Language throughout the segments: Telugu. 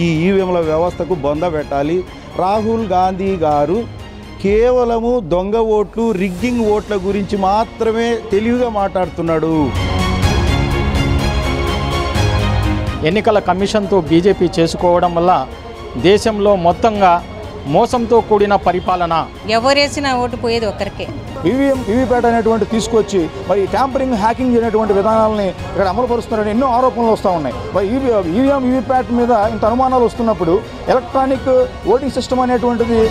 ఈ ఈవీఎంల వ్యవస్థకు బొంద పెట్టాలి. రాహుల్ గాంధీ గారు కేవలము దొంగ ఓట్లు, రిగ్గింగ్ ఓట్ల గురించి మాత్రమే తెలివిగా మాట్లాడుతున్నాడు. ఎన్నికల కమిషన్తో బీజేపీ చేసుకోవడం వల్ల దేశంలో మొత్తంగా మోసంతో కూడిన పరిపాలన. ఎవరేసినా ఓటు పోయేది ఒక్కరికే. వీవీప్యాట్ అనేటువంటి తీసుకొచ్చి మరి ట్యాంపరింగ్, హ్యాకింగ్ అనేటువంటి విధానాలని ఇక్కడ అమలు పరుస్తున్నారని ఎన్నో ఆరోపణలు వస్తూ ఉన్నాయి. మరి ఈవీఎం, వీవీప్యాట్ మీద ఇంత అనుమానాలు వస్తున్నప్పుడు ఎలక్ట్రానిక్ ఓటింగ్ సిస్టమ్ అనేటువంటిది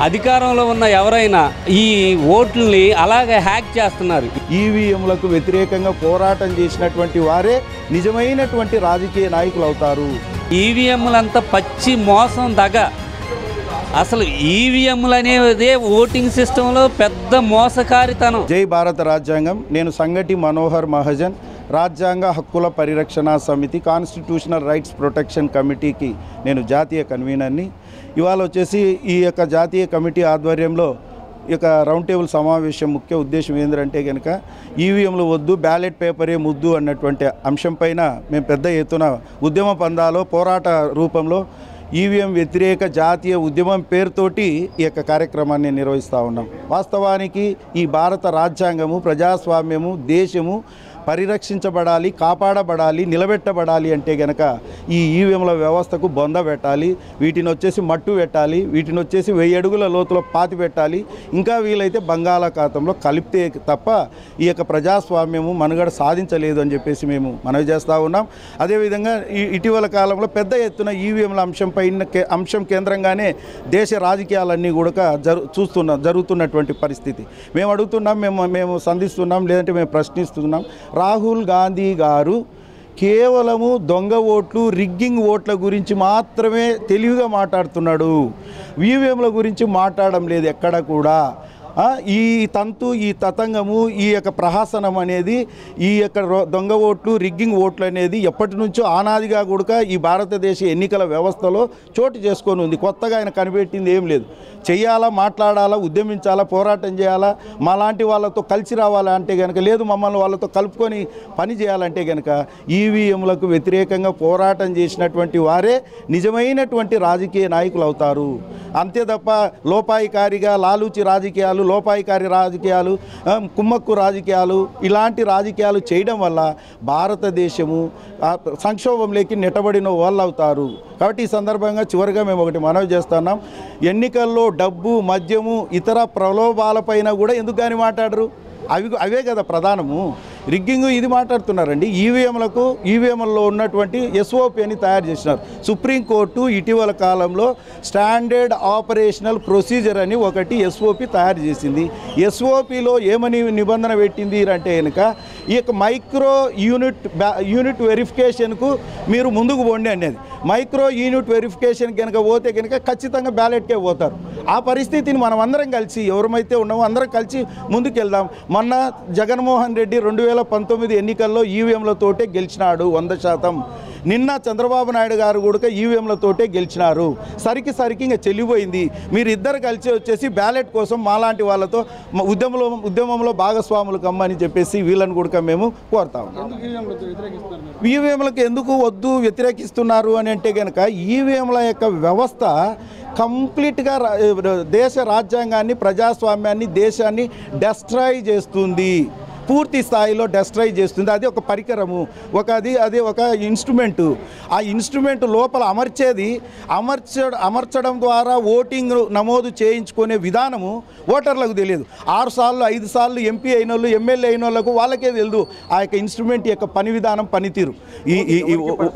అధికారంలో ఉన్న ఎవరైనా ఈ ఓట్లని అలాగే హ్యాక్ చేస్తున్నారు. ఈవీఎంలకు వ్యతిరేకంగా పోరాటం చేసినటువంటి వారే నిజమైనటువంటి రాజకీయ నాయకులు అవుతారు. ఈవీఎంలంతా పచ్చి మోసం దగ. అసలు ఈవీఎంలు అనేదే ఓటింగ్ సిస్టంలో పెద్ద మోసకారితనం. జై భారత రాజ్యాంగం. నేను సంగటి మనోహర్ మహాజన్, రాజ్యాంగ హక్కుల పరిరక్షణ సమితి, కాన్స్టిట్యూషనల్ రైట్స్ ప్రొటెక్షన్ కమిటీకి నేను జాతీయ కన్వీనర్ని. ఇవాళ వచ్చేసి ఈ యొక్క జాతీయ కమిటీ ఆధ్వర్యంలో ఈ యొక్క రౌండ్ టేబుల్ సమావేశం ముఖ్య ఉద్దేశం ఏంటంటే కనుక ఈవీఎంలు వద్దు, బ్యాలెట్ పేపరే ముద్దు అన్నటువంటి అంశం పైన మేము పెద్ద ఎత్తున ఉద్యమ పందాలో పోరాట రూపంలో ఈవీఎం వ్యతిరేక జాతీయ ఉద్యమం పేరుతోటి ఈ యొక్క కార్యక్రమాన్ని నిర్వహిస్తూ ఉన్నాం. వాస్తవానికి ఈ భారత రాజ్యాంగము, ప్రజాస్వామ్యము, దేశము పరిరక్షించబడాలి, కాపాడబడాలి, నిలబెట్టబడాలి అంటే గనక ఈ ఈవీఎంల వ్యవస్థకు బొంద పెట్టాలి. వీటిని వచ్చేసి మట్టు పెట్టాలి, వీటిని వచ్చేసి 1000 అడుగుల లోతులో పాతి పెట్టాలి. ఇంకా వీలైతే బంగాళాఖాతంలో కలిపితే తప్ప ఈ యొక్క ప్రజాస్వామ్యము మనుగడ సాధించలేదు అని చెప్పేసి మేము మనవి చేస్తూ ఉన్నాం. అదేవిధంగా ఇటీవల కాలంలో పెద్ద ఎత్తున ఈవీఎంల అంశం కేంద్రంగానే దేశ రాజకీయాలన్నీ కూడా జరుగుతున్నటువంటి పరిస్థితి. మేము అడుగుతున్నాం, మేము సంధిస్తున్నాం, లేదంటే మేము ప్రశ్నిస్తున్నాం. రాహుల్ గాంధీ గారు కేవలము దొంగ ఓట్లు, రిగ్గింగ్ ఓట్ల గురించి మాత్రమే తెలివిగా మాట్లాడుతున్నాడు. ఈవీఎంల గురించి మాట్లాడడం లేదు ఎక్కడ కూడా. ఈ తంతు, ఈ తతంగము, ఈ యొక్క ప్రహసనం అనేది, ఈ యొక్క దొంగ ఓట్లు, రిగ్గింగ్ ఓట్లు అనేది ఎప్పటి నుంచో ఆనాదిగా కూడా ఈ భారతదేశ ఎన్నికల వ్యవస్థలో చోటు చేసుకొని ఉంది. కొత్తగా ఆయన కనిపెట్టింది ఏం లేదు. చెయ్యాలా, మాట్లాడాలా, ఉద్యమించాలా, పోరాటం చేయాలా, మాలాంటి వాళ్ళతో కలిసి రావాలా అంటే కనుక లేదు, మమ్మల్ని వాళ్ళతో కలుపుకొని పని చేయాలంటే కనుక ఈవీఎంలకు వ్యతిరేకంగా పోరాటం చేసినటువంటి వారే నిజమైనటువంటి రాజకీయ నాయకులు అవుతారు. అంతే తప్ప లోపాయికారిగా లాలూచి రాజకీయాలు, లోపాయికారి రాజకీయాలు, కుమ్మక్కు రాజకీయాలు, ఇలాంటి రాజకీయాలు చేయడం వల్ల భారతదేశము సంక్షోభంలోకి నెట్టబడిన వాళ్ళు అవుతారు. కాబట్టి ఈ సందర్భంగా చివరిగా మేము ఒకటి మనవి చేస్తున్నాం. ఎన్నికల్లో డబ్బు, మద్యము, ఇతర ప్రలోభాలపైన కూడా ఎందుకు కానీ మాట్లాడరు? అవే కదా ప్రధానము. రిగ్గింగ్ ఇది మాట్లాడుతున్నారండి. ఈవీఎంలలో ఉన్నటువంటి ఎస్ఓపి అని తయారు చేసినారు. సుప్రీంకోర్టు ఇటీవల కాలంలో స్టాండర్డ్ ఆపరేషనల్ ప్రొసీజర్ అని ఒకటి ఎస్ఓపి తయారు చేసింది. ఎస్ఓపిలో ఏమని నిబంధన పెట్టింది అంటే కనుక ఈ యొక్క మైక్రో యూనిట్ వెరిఫికేషన్కు మీరు ముందుకు పోండి అనేది. మైక్రో యూనిట్ వెరిఫికేషన్ కనుక పోతే కనుక ఖచ్చితంగా బ్యాలెట్కే పోతారు. ఆ పరిస్థితిని మనం అందరం కలిసి, ఎవరమైతే ఉన్నామో అందరం కలిసి ముందుకెళ్దాం. మొన్న జగన్మోహన్ రెడ్డి 2019 ఎన్నికల్లో ఈవీఎంలతోటే గెలిచినాడు 100%. నిన్న చంద్రబాబు నాయుడు గారు కూడా ఈవీఎంలతోటే గెలిచినారు. సరికి ఇంకా చెల్లిపోయింది. మీరు ఇద్దరు కలిసి వచ్చేసి బ్యాలెట్ కోసం మాలాంటి వాళ్ళతో ఉద్యమంలో భాగస్వాములు కమ్మని చెప్పేసి వీళ్ళని కూడా మేము కోరుతాము. ఈవీఎంలకు ఎందుకు వద్దు వ్యతిరేకిస్తున్నారు అని అంటే కనుక ఈవీఎంల యొక్క వ్యవస్థ కంప్లీట్గా దేశ రాజ్యాంగాన్ని, ప్రజాస్వామ్యాన్ని, దేశాన్ని డెస్ట్రాయ్ చేస్తుంది. పూర్తి స్థాయిలో డెస్ట్రాయ్ చేస్తుంది. అది ఒక పరికరము, అది ఒక ఇన్స్ట్రుమెంటు. ఆ ఇన్స్ట్రుమెంట్ లోపల అమర్చడం ద్వారా ఓటింగ్ నమోదు చేయించుకునే విధానము ఓటర్లకు తెలియదు. 6 సార్లు 5 సార్లు ఎంపీ అయిన వాళ్ళు, ఎమ్మెల్యే అయిన వాళ్ళకు వాళ్ళకే తెలియదు ఆ యొక్క ఇన్స్ట్రుమెంట్ యొక్క పని విధానం, పనితీరు.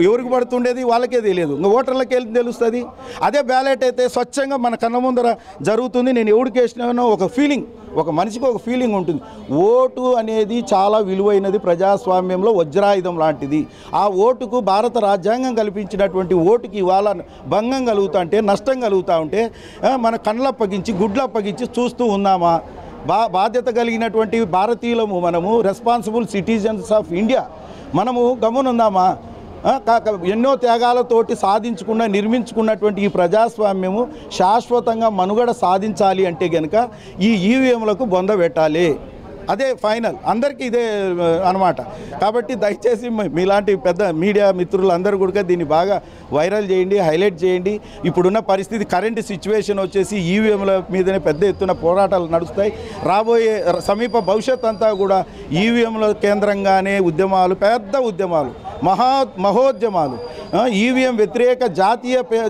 ఎవరికి పడుతుండేది వాళ్ళకే తెలియదు, ఇంకా ఓటర్లకి వెళ్ళి తెలుస్తుంది. అదే బ్యాలెట్ అయితే స్వచ్ఛంగా మన కన్న ముందర జరుగుతుంది. నేను ఎవరికి వేసినానో ఒక ఫీలింగ్, ఒక మనిషికి ఒక ఫీలింగ్ ఉంటుంది. ఓటు అనేది చాలా విలువైనది, ప్రజాస్వామ్యంలో వజ్రాయుధం లాంటిది. ఆ ఓటుకు భారత రాజ్యాంగం కల్పించినటువంటి ఓటుకి ఇవాళ భంగం కలుగుతూ ఉంటే, నష్టం కలుగుతూ ఉంటే మన కళ్ళప్పగించి గుడ్లప్పగించి చూస్తూ ఉన్నామా? బాధ్యత కలిగినటువంటి భారతీయులము, మనము రెస్పాన్సిబుల్ సిటిజన్స్ ఆఫ్ ఇండియా, మనము గమనుందామా? ఎన్నో త్యాగాలతోటి నిర్మించుకున్నటువంటి ఈ ప్రజాస్వామ్యము శాశ్వతంగా మనుగడ సాధించాలి అంటే కనుక ఈ ఈవీఎంలకు బొంద పెట్టాలి. అదే ఫైనల్, అందరికీ ఇదే అనమాట. కాబట్టి దయచేసి మీలాంటి పెద్ద మీడియా మిత్రులందరూ కూడా దీన్ని బాగా వైరల్ చేయండి, హైలైట్ చేయండి. ఇప్పుడున్న పరిస్థితి కరెంటు సిచ్యువేషన్ వచ్చేసి ఈవీఎంల మీదనే పెద్ద ఎత్తున పోరాటాలు నడుస్తాయి. రాబోయే సమీప భవిష్యత్ అంతా కూడా ఈవీఎంల కేంద్రంగానే ఉద్యమాలు, పెద్ద ఉద్యమాలు, మహోద్యమాలు, ఈవీఎం వ్యతిరేక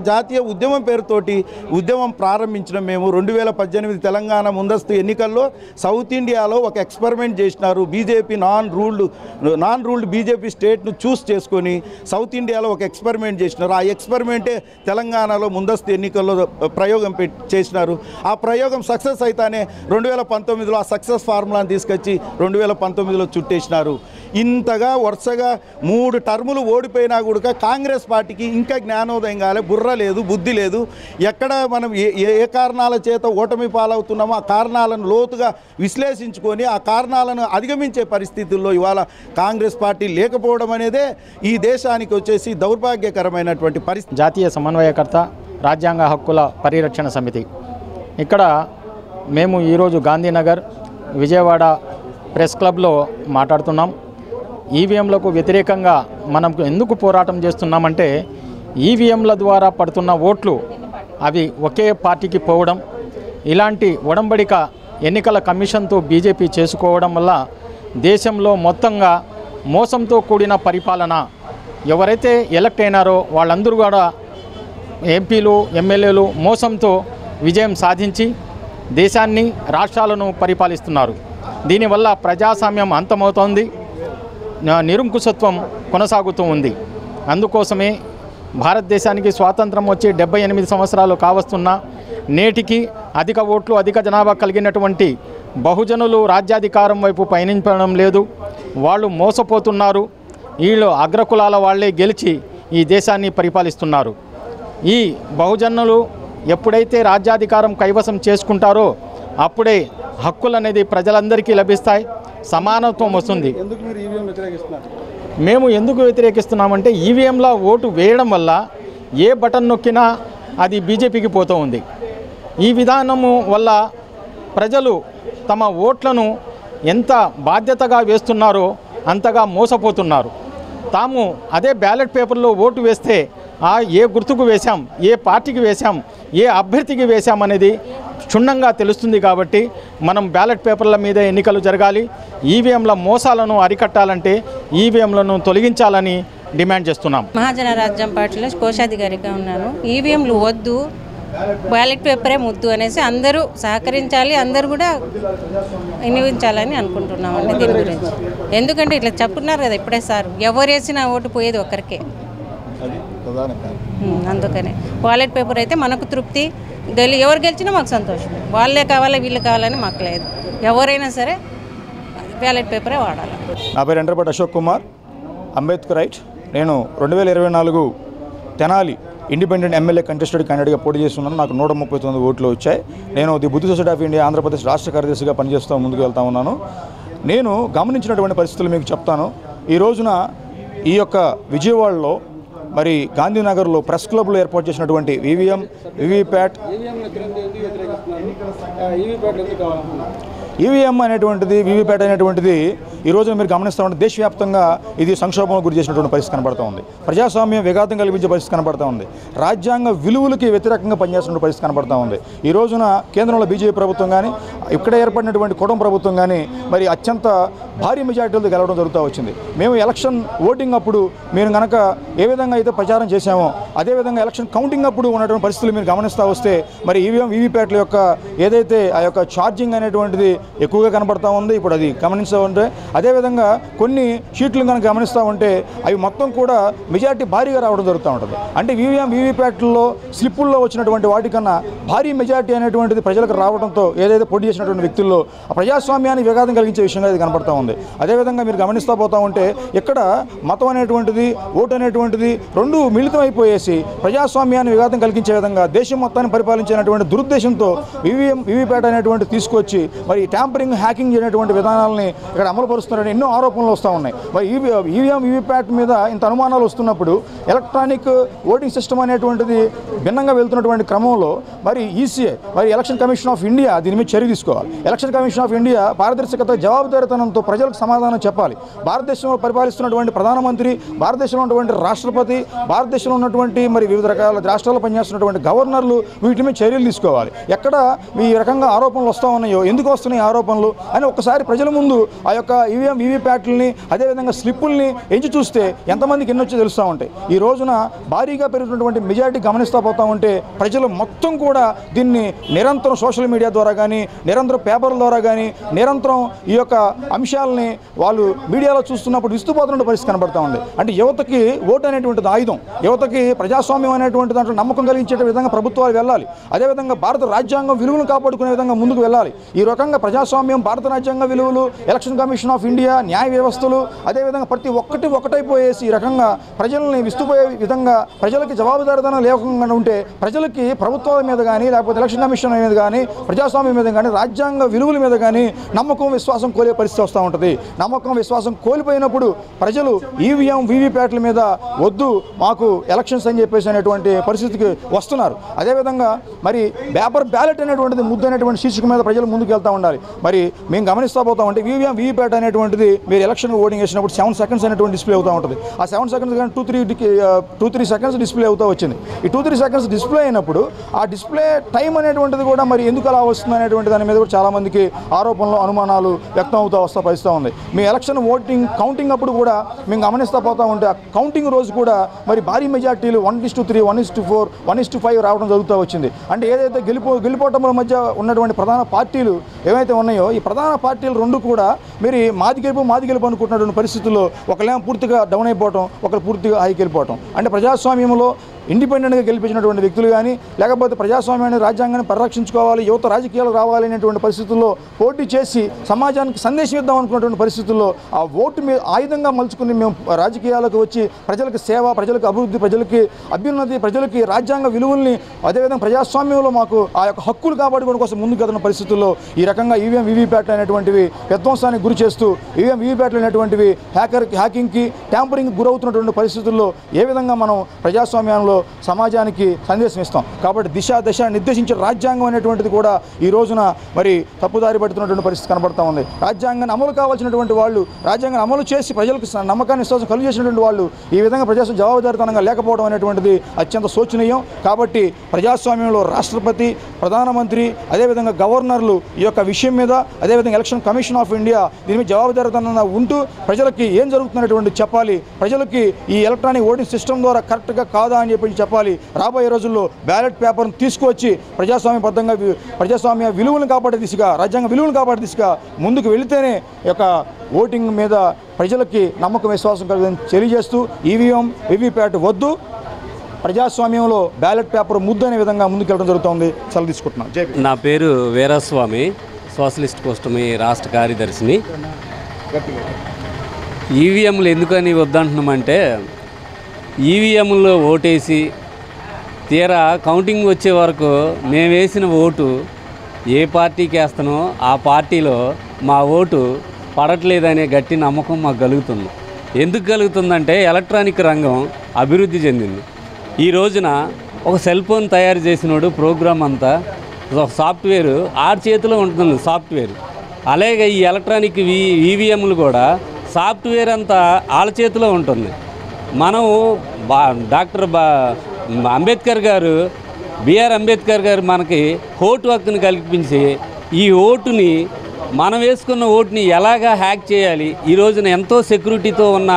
జాతీయ ఉద్యమం పేరుతోటి ఉద్యమం ప్రారంభించిన మేము 2018 తెలంగాణ ముందస్తు ఎన్నికల్లో సౌత్ ఇండియాలో ఒక ఎక్స్పెరిమెంట్ చేసినారు. బీజేపీ నాన్ రూల్డ్ బీజేపీ స్టేట్ను చూస్ చేసుకొని సౌత్ ఇండియాలో ఒక ఎక్స్పెరిమెంట్ చేసినారు. ఆ ఎక్స్పెరిమెంటే తెలంగాణలో ముందస్తు ఎన్నికల్లో ప్రయోగం చేసినారు. ఆ ప్రయోగం సక్సెస్ అయితేనే 2019లో ఆ సక్సెస్ ఫార్ములాని తీసుకొచ్చి 2019లో చుట్టేసినారు. ఇంతగా వరుసగా 3 టర్ములు ఓడిపోయినా కూడా కాంగ్రెస్ పార్టీకి ఇంకా జ్ఞానోదయం కాలే, బుర్ర లేదు, బుద్ధి లేదు. ఎక్కడ మనం ఏ కారణాల చేత ఓటమి పాలవుతున్నామో ఆ కారణాలను లోతుగా విశ్లేషించుకొని ఆ కారణాలను అధిగమించే పరిస్థితుల్లో ఇవాళ కాంగ్రెస్ పార్టీ లేకపోవడం అనేదే ఈ దేశానికి వచ్చేసి దౌర్భాగ్యకరమైనటువంటి పరిస్థితి. జాతీయ సమన్వయకర్త, రాజ్యాంగ హక్కుల పరిరక్షణ సమితి. ఇక్కడ మేము ఈరోజు గాంధీనగర్ విజయవాడ ప్రెస్ క్లబ్లో మాట్లాడుతున్నాం. ఈవీఎంలకు వ్యతిరేకంగా మనం ఎందుకు పోరాటం చేస్తున్నామంటే ఈవీఎంల ద్వారా పడుతున్న ఓట్లు అవి ఒకే పార్టీకి పోవడం, ఇలాంటి ఒడంబడిక ఎన్నికల కమిషన్తో బీజేపీ చేసుకోవడం వల్ల దేశంలో మొత్తంగా మోసంతో కూడిన పరిపాలన, ఎవరైతే ఎలక్ట్ అయినారో వాళ్ళందరూ కూడా ఎంపీలు, ఎమ్మెల్యేలు మోసంతో విజయం సాధించి దేశాన్ని, రాష్ట్రాలను పరిపాలిస్తున్నారు. దీనివల్ల ప్రజాస్వామ్యం అంతమవుతోంది, నిరంకుశత్వం కొనసాగుతూ ఉంది. అందుకోసమే భారతదేశానికి స్వాతంత్రం వచ్చి 78 సంవత్సరాలు కావస్తున్నా నేటికి అధిక ఓట్లు, అధిక జనాభా కలిగినటువంటి బహుజనులు రాజ్యాధికారం వైపు పయనించడం లేదు. వాళ్ళు మోసపోతున్నారు. వీళ్ళు అగ్రకులాల వాళ్ళే గెలిచి ఈ దేశాన్ని పరిపాలిస్తున్నారు. ఈ బహుజనులు ఎప్పుడైతే రాజ్యాధికారం కైవసం చేసుకుంటారో అప్పుడే హక్కులు అనేది ప్రజలందరికీ లభిస్తాయి, సమానత్వం వస్తుంది. మేము ఎందుకు వ్యతిరేకిస్తున్నామంటే ఈవీఎంల ఓటు వేయడం వల్ల ఏ బటన్ నొక్కినా అది బీజేపీకి పోతూ ఉంది. ఈ విధానము వల్ల ప్రజలు తమ ఓట్లను ఎంత బాధ్యతగా వేస్తున్నారో అంతగా మోసపోతున్నారు. తాము అదే బ్యాలెట్ పేపర్లో ఓటు వేస్తే ఏ గుర్తుకు వేశాం, ఏ పార్టీకి వేశాం, ఏ అభ్యర్థికి వేశాం అనేది క్షుణ్ణంగా తెలుస్తుంది. కాబట్టి మనం బ్యాలెట్ పేపర్ల మీద ఎన్నికలు జరగాలి. ఈవీఎంల మోసాలను అరికట్టాలంటే ఈవీఎంలను తొలగించాలని డిమాండ్ చేస్తున్నాం. మహాజన రాజ్యం పార్టీలో కోశాధికారిగా ఉన్నాను. ఈవీఎంలు వద్దు, బ్యాలెట్ పేపరే ముద్దు అనేసి అందరూ సహకరించాలి, అందరూ కూడా వినియోగించాలని అనుకుంటున్నామండి దీని గురించి. ఎందుకంటే ఇట్లా చెప్తున్నారు కదా ఇప్పుడే సార్, ఎవరు వేసినా ఓటు పోయేది ఒక్కరికే. అందుకనే బ్యాలెట్ పేపర్ అయితే మనకు తృప్తి, ఎవరు గెలిచినా మాకు సంతోషం. వాళ్ళే కావాలి, వీళ్ళు కావాలని మాకు లేదు. ఎవరైనా సరే బ్యాలెట్ పేపరే వాడాలి. నా పేరు ఎండ్రపాటి అశోక్ కుమార్, అంబేద్కర్ రైట్. నేను 2024 తెనాలి ఇండిపెండెంట్ ఎమ్మెల్యే కంటెస్టెడ్ క్యాండిడేట్గా పోటీ చేస్తున్నాను. నాకు 139 ఓట్లు వచ్చాయి. నేను ది బుద్ధి సొసైటీ ఆఫ్ ఇండియా ఆంధ్రప్రదేశ్ రాష్ట్ర కార్యదర్శిగా పనిచేస్తూ ముందుకు వెళ్తా ఉన్నాను. నేను గమనించినటువంటి పరిస్థితులు మీకు చెప్తాను. ఈ రోజున ఈ యొక్క విజయవాడలో మరి గాంధీనగర్లో ప్రెస్ క్లబ్లో ఏర్పాటు చేసినటువంటి వివిప్యాట్ ఈవీఎం అనేటువంటిది, వీవీప్యాట్ అనేటువంటిది ఈ రోజున మీరు గమనిస్తూ ఉంటే దేశవ్యాప్తంగా ఇది సంక్షోభంలో గురి చేసినటువంటి పరిస్థితి కనబడుతూ ఉంది. ప్రజాస్వామ్యం విఘాతం కల్పించే పరిస్థితి కనబడుతూ ఉంది. రాజ్యాంగ విలువలకి వ్యతిరేకంగా పనిచేస్తున్న పరిస్థితి కనబడుతూ ఉంది. ఈ రోజున కేంద్రంలో బీజేపీ ప్రభుత్వం కానీ, ఇక్కడ ఏర్పడినటువంటి కుటుంబ ప్రభుత్వం కానీ మరి అత్యంత భారీ మెజార్టీలతో గెలవడం జరుగుతూ వచ్చింది. మేము ఎలక్షన్ ఓటింగ్ అప్పుడు మీరు కనుక ఏ విధంగా అయితే ప్రచారం చేశామో అదేవిధంగా ఎలక్షన్ కౌంటింగ్ అప్పుడు ఉన్నటువంటి పరిస్థితులు మీరు గమనిస్తూ వస్తే మరి ఈవీఎం వీవీప్యాట్ల యొక్క ఏదైతే ఆ యొక్క ఛార్జింగ్ అనేటువంటిది ఎక్కువగా కనబడుతూ ఉంది. ఇప్పుడు అది గమనిస్తూ ఉంటే అదేవిధంగా కొన్ని షీట్లు కనుక గమనిస్తూ ఉంటే అవి మొత్తం కూడా మెజార్టీ భారీగా రావడం జరుగుతూ ఉంటుంది. అంటే ఈవీఎం వీవీప్యాట్లలో స్లిప్పుల్లో వచ్చినటువంటి వాటికన్నా భారీ మెజార్టీ అనేటువంటిది ప్రజలకు రావడంతో ఏదైతే పోటీ చేసినటువంటి వ్యక్తుల్లో ఆ ప్రజాస్వామ్యాన్ని విఘాతం కలిగించే విషయంగా ఇది కనబడుతూ ఉంది. అదేవిధంగా మీరు గమనిస్తూ పోతూ ఉంటే ఇక్కడ మతం అనేటువంటిది, ఓటు అనేటువంటిది రెండు మిళితమైపోయేసి ప్రజాస్వామ్యాన్ని విఘాతం కలిగించే విధంగా దేశం మొత్తాన్ని పరిపాలించినటువంటి దురుద్దేశంతో వీవీప్యాట్ అనేటువంటి తీసుకొచ్చి మరి ట్యాంపరింగ్ హ్యాకింగ్ అనేటువంటి విధానాలని ఇక్కడ అమలు పరుస్తున్నారని ఎన్నో ఆరోపణలు వస్తూ ఉన్నాయి. మరి ఈవీఎం వీవీప్యాట్ మీద ఇంత అనుమానాలు వస్తున్నప్పుడు ఎలక్ట్రానిక్ ఓటింగ్ సిస్టమ్ అనేటువంటిది భిన్నంగా వెళ్తున్నటువంటి క్రమంలో మరి ఈసీఐ మరి ఎలక్షన్ కమిషన్ ఆఫ్ ఇండియా దీని మీద చర్య తీసుకోవాలి. ఎలక్షన్ కమిషన్ ఆఫ్ ఇండియా పారదర్శకత, జవాబుదారీతనంతో ప్రజలకు సమాధానం చెప్పాలి. భారతదేశంలో పరిపాలిస్తున్నటువంటి ప్రధానమంత్రి, భారతదేశంలో ఉన్నటువంటి రాష్ట్రపతి, భారతదేశంలో ఉన్నటువంటి మరి వివిధ రకాల రాష్ట్రాల్లో పనిచేస్తున్నటువంటి గవర్నర్లు వీటి మీద చర్యలు తీసుకోవాలి. ఎక్కడ ఈ రకంగా ఆరోపణలు వస్తూ ఉన్నాయో, ఎందుకు వస్తున్నాయి ఆరోపణలు అని ఒక్కసారి ప్రజల ముందు ఆ యొక్క ఈవీఎం వీవీప్యాట్లని అదేవిధంగా స్లిప్పుల్ని ఎంచి చూస్తే ఎంతమందికి ఎన్నొచ్చో తెలుస్తూ ఉంటాయి. ఈ రోజున భారీగా పెరుగుతున్నటువంటి మెజారిటీ గమనిస్తూ పోతూ ఉంటే ప్రజలు మొత్తం కూడా దీన్ని నిరంతరం సోషల్ మీడియా ద్వారా కానీ, నిరంతరం పేపర్ల ద్వారా కానీ, నిరంతరం ఈ యొక్క అంశాలని వాళ్ళు మీడియాలో చూస్తున్నప్పుడు విస్తుపోతున్న పరిస్థితి కనబడతా ఉంది. అంటే యువతకి ఓటు అనేటువంటిది ఆయుధం, యువతకి ప్రజాస్వామ్యం అనేటువంటి దాంట్లో నమ్మకం కలిగించే విధంగా ప్రభుత్వాలు వెళ్ళాలి. అదేవిధంగా భారత రాజ్యాంగం విలువలు కాపాడుకునే విధంగా ముందుకు వెళ్ళాలి. ఈ రకంగా ప్రజాస్వామ్యం, భారత రాజ్యాంగ విలువలు, ఎలక్షన్ కమిషన్ ఆఫ్ ఇండియా, న్యాయ వ్యవస్థలు అదేవిధంగా ప్రతి ఒకటైపోయేసి ఈ రకంగా ప్రజల్ని విస్తుపోయే విధంగా ప్రజలకి జవాబుదారీతనం లేకుండా ఉంటే ప్రజలకి ప్రభుత్వాల మీద కానీ, లేకపోతే ఎలక్షన్ కమిషన్ మీద కానీ, ప్రజాస్వామ్యం మీద కానీ, రాజ్యాంగ విలువల మీద కానీ నమ్మకం, విశ్వాసం కోల్పోయే పరిస్థితి వస్తూ ఉంటుంది. నమ్మకం, విశ్వాసం కోల్పోయినప్పుడు ప్రజలు ఈవీఎం వీవీప్యాట్ల మీద వద్దు మాకు ఎలక్షన్స్ అని చెప్పేసి అనేటువంటి పరిస్థితికి వస్తున్నారు. అదేవిధంగా మరి పేపర్ బ్యాలెట్ అనేటువంటిది ముద్దు అనేటువంటి శీర్షిక మీద ప్రజలు ముందుకు వెళ్తూ ఉండాలి. మరి మేము గమనిస్తూ పోతా ఉంటే ఈవీఎం వీవీప్యాట్ అనేటువంటిది మీరు ఎలక్షన్ ఓటింగ్ చేసినప్పుడు 7 seconds అనేటువంటి డిస్ప్లే అవుతూ ఉంటుంది. ఆ 7 seconds కానీ 2-3 seconds డిస్ప్లే అవుతూ వచ్చింది. ఈ 2-3 seconds డిస్ప్లే అయినప్పుడు ఆ డిస్ప్లే టైం అనేటువంటిది కూడా మరి ఎందుకు అలా వస్తుంది అనేటువంటి దాని మీద కూడా చాలామందికి ఆరోపణలు, అనుమానాలు వ్యక్తం వస్తూ పరిస్థితి ఉంది. మీ ఎలక్షన్ ఓటింగ్ కౌంటింగ్ అప్పుడు కూడా మేము గమనిస్తూ పోతూ ఉంటే ఆ కౌంటింగ్ రోజు కూడా మరి భారీ మెజార్టీలు 1:3, 1:4, 1:5 రావడం జరుగుతూ వచ్చింది. అంటే ఏదైతే గెలుపోవటముల మధ్య ఉన్నటువంటి ప్రధాన పార్టీలు ఏవైతే ఉన్నాయో ఈ ప్రధాన పార్టీలు రెండు కూడా మరి మాది గెలుపు అనుకుంటున్నటువంటి పరిస్థితుల్లో ఒకళ్ళేమో పూర్తిగా డౌన్ అయిపోవటం, ఒకరు పూర్తిగా హైకి వెళ్ళిపోవటం. అంటే ప్రజాస్వామ్యంలో ఇండిపెండెంట్గా గెలిపించినటువంటి వ్యక్తులు కానీ, లేకపోతే ప్రజాస్వామ్యాన్ని, రాజ్యాంగాన్ని పరిరక్షించుకోవాలి, యువత రాజకీయాలు రావాలి అనేటువంటి పరిస్థితుల్లో పోటీ చేసి సమాజానికి సందేశం ఇద్దాం అనుకున్నటువంటి పరిస్థితుల్లో ఆ ఓటు మీద ఆయుధంగా మలుచుకుని మేము రాజకీయాలకు వచ్చి ప్రజలకు సేవ, ప్రజలకు అభివృద్ధి, ప్రజలకి అభ్యున్నతి, ప్రజలకి రాజ్యాంగ విలువల్ని అదేవిధంగా ప్రజాస్వామ్యంలో మాకు ఆ యొక్క హక్కులు కాపాడుకోవడం కోసం ముందుకు వెళ్తున్న పరిస్థితుల్లో ఈ రకంగా ఈవీఎం వీవీప్యాట్లు అనేటువంటివి విధ్వంసానికి గురి చేస్తూ ఈవీఎం వీవీప్యాట్లు అనేటువంటివి హ్యాకింగ్కి, ట్యాంపరింగ్కి గురవుతున్నటువంటి పరిస్థితుల్లో ఏ విధంగా మనం ప్రజాస్వామ్యంలో సమాజానికి సందేశం ఇస్తాం. కాబట్టి దశ నిర్దేశించిన రాజ్యాంగం అనేటువంటిది కూడా ఈ రోజున మరి తప్పుదారి పడుతున్నటువంటి పరిస్థితి కనబడతా ఉంది. రాజ్యాంగాన్ని అమలు కావాల్సినటువంటి వాళ్ళు, రాజ్యాంగాన్ని అమలు చేసి ప్రజలకు నమ్మకాన్ని, విశ్వాసం కలుగు చేసినటువంటి వాళ్ళు ఈ విధంగా ప్రజాస్వామ్య జవాబుదారీతనంగా లేకపోవడం అనేటువంటిది అత్యంత శోచనీయం. కాబట్టి ప్రజాస్వామ్యంలో రాష్ట్రపతి, ప్రధానమంత్రి అదేవిధంగా గవర్నర్లు ఈ యొక్క విషయం మీద, అదేవిధంగా ఎలక్షన్ కమిషన్ ఆఫ్ ఇండియా దీని మీద జవాబుదారీతనంగా ఉంటూ ప్రజలకి ఏం జరుగుతున్నటువంటి చెప్పాలి, ప్రజలకి ఈ ఎలక్ట్రానిక్ ఓటింగ్ సిస్టమ్ ద్వారా కరెక్ట్గా కాదా అని చెప్పాలి. రాబోయే రోజుల్లో బ్యాలెట్ పేపర్ను తీసుకువచ్చి ప్రజాస్వామ్యబద్ధంగా ప్రజాస్వామ్య విలువలను కాపాడే దిశగా, రాజ్యాంగ విలువలను కాపాడే దిశగా ముందుకు వెళితేనే ఈ యొక్క ఓటింగ్ మీద ప్రజలకి నమ్మకం, విశ్వాసం కలిగిందని తెలియజేస్తూ ఈవీఎం వీవీప్యాట్ వద్దు, ప్రజాస్వామ్యంలో బ్యాలెట్ పేపర్ ముద్దు అనే విధంగా ముందుకెళ్ళడం జరుగుతుంది. సెలవు తీసుకుంటున్నాను. నా పేరు వీరస్వామి, సోషలిస్ట్ కూటమి రాష్ట్ర కార్యదర్శిని. ఈవీఎంలు ఎందుకని వద్దంటున్నామంటే ఈవీఎంలో ఓటేసి తీరా కౌంటింగ్ వచ్చే వరకు మేము వేసిన ఓటు ఏ పార్టీకి వేస్తానో ఆ పార్టీలో మా ఓటు పడట్లేదనే గట్టి నమ్మకం మాకు కలుగుతుంది. ఎందుకు కలుగుతుందంటే ఎలక్ట్రానిక్ రంగం అభివృద్ధి చెందింది. ఈ రోజున ఒక సెల్ ఫోన్ తయారు చేసినోడు ప్రోగ్రామ్ అంతా ఒక సాఫ్ట్వేర్ ఆడి చేతిలో ఉంటుంది సాఫ్ట్వేర్. అలాగే ఈ ఎలక్ట్రానిక్ ఈవీఎంలు కూడా సాఫ్ట్వేర్ అంతా వాళ్ళ చేతిలో ఉంటుంది. మనం డాక్టర్ అంబేద్కర్ గారు, బిఆర్ అంబేద్కర్ గారు మనకి ఓటు హక్కుని కల్పించి ఈ ఓటుని, మనం వేసుకున్న ఓటుని ఎలాగా హ్యాక్ చేయాలి, ఈ రోజున ఎంతో సెక్యూరిటీతో ఉన్న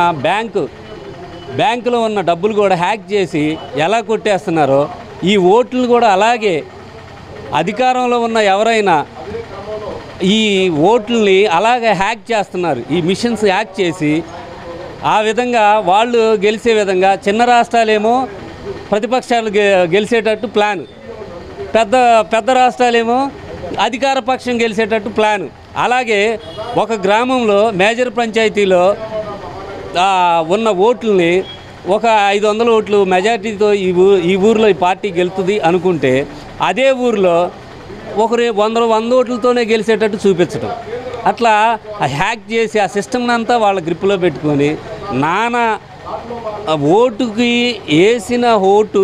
బ్యాంకులో ఉన్న డబ్బులు కూడా హ్యాక్ చేసి ఎలా కొట్టేస్తున్నారో ఈ ఓట్లు కూడా అలాగే అధికారంలో ఉన్న ఎవరైనా ఈ ఓట్లని అలాగే హ్యాక్ చేస్తున్నారు. ఈ మిషన్స్ హ్యాక్ చేసి ఆ విధంగా వాళ్ళు గెలిచే విధంగా, చిన్న రాష్ట్రాలేమో ప్రతిపక్షాలు గెలిచేటట్టు ప్లాన్, పెద్ద రాష్ట్రాలేమో అధికార పక్షం గెలిచేటట్టు ప్లాన్. అలాగే ఒక గ్రామంలో మేజర్ పంచాయతీలో ఉన్న ఓట్లని ఒక 500 ఓట్లు మెజార్టీతో ఈ ఊరిలో ఈ పార్టీ గెలుతుంది అనుకుంటే, అదే ఊరిలో ఒకరు 100 ఓట్లతోనే గెలిచేటట్టు చూపించడం, అట్లా హ్యాక్ చేసి ఆ సిస్టమ్ని అంతా వాళ్ళ గ్రిప్లో పెట్టుకొని ఓటుకి వేసిన ఓటు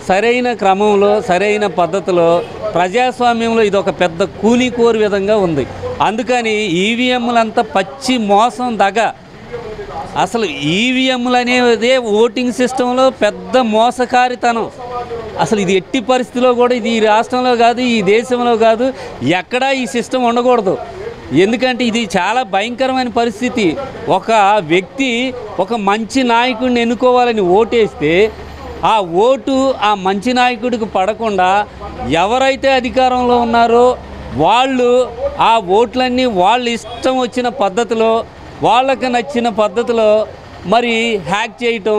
సరైన క్రమంలో సరైన పద్ధతిలో ప్రజాస్వామ్యంలో ఇది ఒక పెద్ద కూలికోరు విధంగా ఉంది. అందుకని ఈవీఎంలంతా పచ్చి మోసం దగ. అసలు ఈవీఎంలు అనేదే ఓటింగ్ సిస్టంలో పెద్ద మోసకారితనం. అసలు ఇది ఎట్టి పరిస్థితిలో కూడా ఇది ఈ రాష్ట్రంలో కాదు, ఈ దేశంలో కాదు, ఎక్కడా ఈ సిస్టమ్ ఉండకూడదు. ఎందుకంటే ఇది చాలా భయంకరమైన పరిస్థితి. ఒక వ్యక్తి ఒక మంచి నాయకుడిని ఎన్నుకోవాలని ఓటేస్తే ఆ ఓటు ఆ మంచి నాయకుడికి పడకుండా ఎవరైతే అధికారంలో ఉన్నారో వాళ్ళు ఆ ఓట్లన్నీ వాళ్ళ ఇష్టం వచ్చిన పద్ధతిలో వాళ్ళకి నచ్చిన పద్ధతిలో మరి హ్యాక్ చేయటం,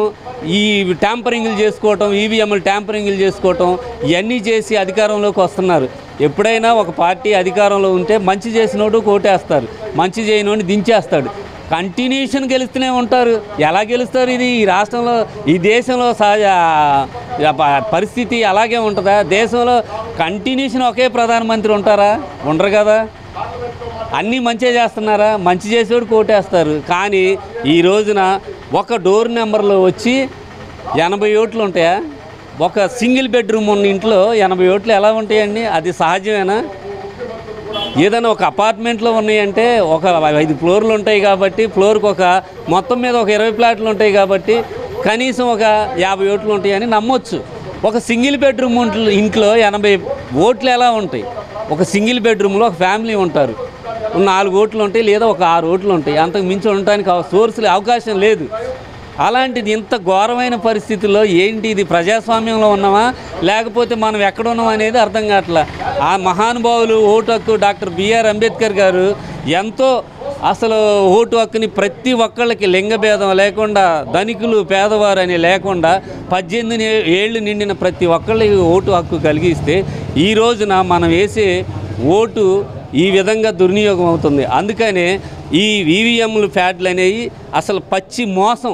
ఈ ట్యాంపరింగ్లు చేసుకోవటం, ఈవీఎంలు ట్యాంపరింగ్లు చేసుకోవటం, ఇవన్నీ చేసి అధికారంలోకి వస్తున్నారు. ఎప్పుడైనా ఒక పార్టీ అధికారంలో ఉంటే మంచి చేసినోడు కోటేస్తారు, మంచి చేయనోడిని దించేస్తాడు. కంటిన్యూషన్ గెలుస్తూనే ఉంటారు. ఎలా గెలుస్తారు? ఇది ఈ రాష్ట్రంలో ఈ దేశంలో సహజ పరిస్థితి అలాగే ఉంటుందా? దేశంలో కంటిన్యూషన్ ఒకే ప్రధానమంత్రి ఉంటారా? ఉండరు కదా. అన్నీ మంచిగా చేస్తున్నారా? మంచి చేసేవాడు కోటేస్తారు. కానీ ఈ రోజున ఒక డోర్ నెంబర్లో వచ్చి 80 ఓట్లు ఉంటాయా? ఒక సింగిల్ బెడ్రూమ్ ఉన్న ఇంట్లో 80 ఓట్లు ఎలా ఉంటాయండి? అది సహజమేనా? ఏదైనా ఒక అపార్ట్మెంట్లో ఉన్నాయంటే ఒక 5 ఫ్లోర్లు ఉంటాయి కాబట్టి ఫ్లోర్కి మొత్తం మీద ఒక 20 ఫ్లాట్లు ఉంటాయి కాబట్టి కనీసం ఒక 50 ఓట్లు ఉంటాయని నమ్మొచ్చు. ఒక సింగిల్ బెడ్రూమ్ ఇంట్లో 80 ఓట్లు ఎలా ఉంటాయి? ఒక సింగిల్ బెడ్రూమ్లో ఒక ఫ్యామిలీ ఉంటారు, 4 ఓట్లు ఉంటాయి లేదా ఒక 6 ఓట్లు ఉంటాయి, అంతకు మించి ఉండటానికి సోర్స్ అవకాశం లేదు. అలాంటిది ఇంత ఘోరమైన పరిస్థితుల్లో ఏంటి ఇది? ప్రజాస్వామ్యంలో ఉన్నామా లేకపోతే మనం ఎక్కడ ఉన్నాం అనేది అర్థం కావట్లా. ఆ మహానుభావులు ఓటు హక్కు డాక్టర్ బిఆర్ అంబేద్కర్ గారు ఎంతో అసలు ఓటు హక్కుని ప్రతి ఒక్కళ్ళకి లింగభేదం లేకుండా ధనికులు పేదవారు అని లేకుండా 18 ఏళ్ళు నిండిన ప్రతి ఒక్కళ్ళకి ఓటు హక్కు కలిగిస్తే ఈ రోజున మనం వేసే ఓటు ఈ విధంగా దుర్వినియోగం అవుతుంది. అందుకనే ఈ ఈవీఎంలు ఫ్యాడ్లు అనేవి అసలు పచ్చి మోసం.